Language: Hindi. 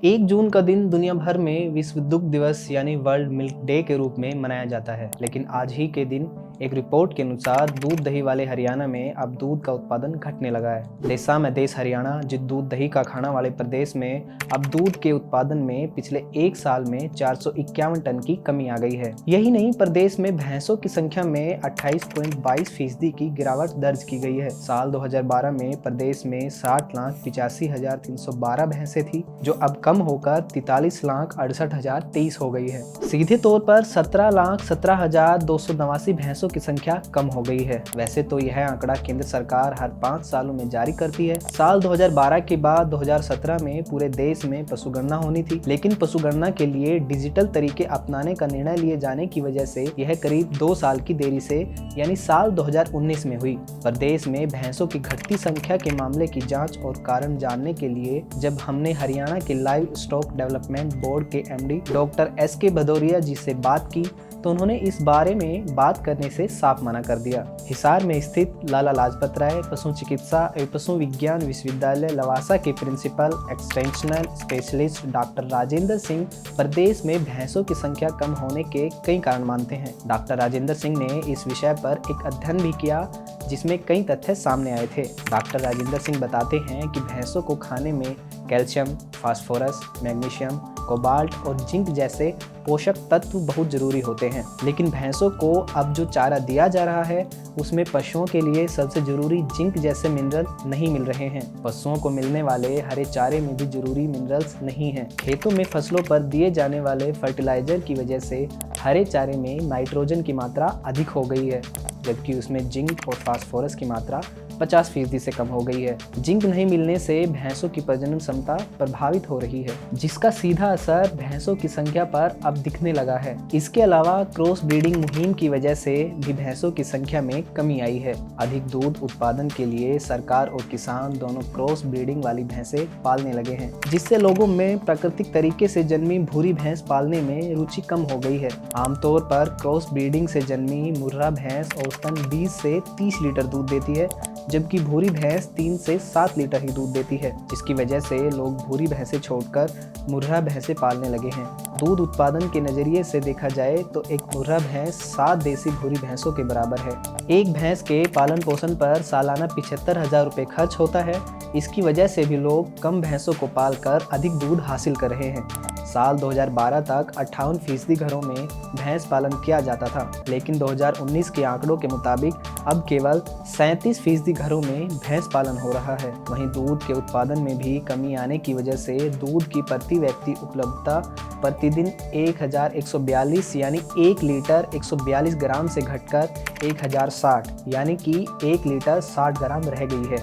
1 जून का दिन दुनिया भर में विश्व दुग्ध दिवस यानी वर्ल्ड मिल्क डे के रूप में मनाया जाता है। लेकिन आज ही के दिन एक रिपोर्ट के अनुसार दूध दही वाले हरियाणा में अब दूध का उत्पादन घटने लगा है। देशा में देश हरियाणा जिस दूध दही का खाना वाले प्रदेश में अब दूध के उत्पादन में पिछले 1 साल में 451 टन की कमी आ गई है। यही नहीं, प्रदेश में भैंसों की संख्या में 28.22% की गिरावट दर्ज की गई है। साल 2012 में प्रदेश में 60,85,312 भैंसें थी, जो अब कम होकर 43,68,023 हो गई है। सीधे तौर पर 17,17,289 भैंसों की संख्या कम हो गई है। वैसे तो यह आंकड़ा केंद्र सरकार हर 5 सालों में जारी करती है। साल 2012 के बाद 2017 में पूरे देश में पशुगणना होनी थी, लेकिन पशुगणना के लिए डिजिटल तरीके अपनाने का निर्णय लिए जाने की वजह से यह करीब 2 साल की देरी से यानी साल 2019 में हुई। प्रदेश में भैंसों की घटती संख्या के मामले की जांच और कारण जानने के लिए जब हमने हरियाणा के लाइव स्टॉक डेवलपमेंट बोर्ड के एमडी डॉक्टर SK भदौरिया जी से बात की तो उन्होंने इस बारे में बात करने से साफ मना कर दिया। हिसार में स्थित लाला लाजपत राय पशु चिकित्सा एवं पशु विज्ञान विश्वविद्यालय लवासा के principal extensional specialist doctor Rajendra Singh प्रदेश में भैंसों की संख्या कम होने के कई कारण मानते हैं। डॉक्टर राजेंद्र सिंह ने इस विषय पर एक अध्ययन भी किया जिसमें कई तथ्य सामने आए थे। डॉक्टर राजेंद्र सिंह बताते हैं कि भैंसों को खाने में कैल्शियम, फास्फोरस, मैग्नीशियम, कोबाल्ट और जिंक जैसे पोषक तत्व बहुत जरूरी होते हैं। लेकिन भैंसों को अब जो चारा दिया जा रहा है उसमें पशुओं के लिए सबसे जरूरी जिंक जैसे मिनरल नहीं मिल रहे हैं। पशुओं को मिलने वाले हरे चारे में भी जरूरी मिनरल्स नहीं हैं। खेतों में फसलों पर दिए जाने वाले फर्टिलाइजर की वजह से हरे चारे में नाइट्रोजन की मात्रा अधिक हो गई है, जबकि उसमें जिंक और फास्फोरस की मात्रा 50% से कम हो गई है। जिंक नहीं मिलने से भैंसों की प्रजनन क्षमता प्रभावित हो रही है, जिसका सीधा असर भैंसों की संख्या पर अब दिखने लगा है। इसके अलावा क्रॉस ब्रीडिंग मुहिम की वजह से भी भैंसों की संख्या में कमी आई है। अधिक दूध उत्पादन के लिए सरकार और किसान दोनों क्रॉस ब्रीडिंग वाली भैंसें पालने लगे हैं, जिससे लोगों में प्राकृतिक तरीके से जन्मी भूरी भैंस पालने में रुचि कम हो गई है। आमतौर पर क्रॉस ब्रीडिंग से जन्मी मुर्रा भैंस औसतन 20 से 30 लीटर दूध देती है, जबकि भूरी भैंस 3 से 7 लीटर ही दूध देती है, जिसकी वजह से लोग भूरी भैंसें छोड़कर मुर्रा भैंसें पालने लगे हैं। दूध उत्पादन के नजरिए से देखा जाए तो एक मुर्रा भैंस 7 देसी भूरी भैंसों के बराबर है। एक भैंस के पालन पोषण पर सालाना 75,000 रुपये खर्च होता है। इसकी वजह से भी लोग कम भैंसों को पालकर अधिक दूध हासिल कर रहे हैं। साल 2012 तक 58% घरों में भैंस पालन किया जाता था, लेकिन 2019 के आंकड़ों के मुताबिक अब केवल 37% घरों में भैंस पालन हो रहा है। वहीं दूध के उत्पादन में भी कमी आने की वजह से दूध की प्रति व्यक्ति उपलब्धता प्रतिदिन 1142 यानी 1 लीटर 142 ग्राम से घटकर 1060 यानी कि 1 लीटर 60 ग्राम रह गई है।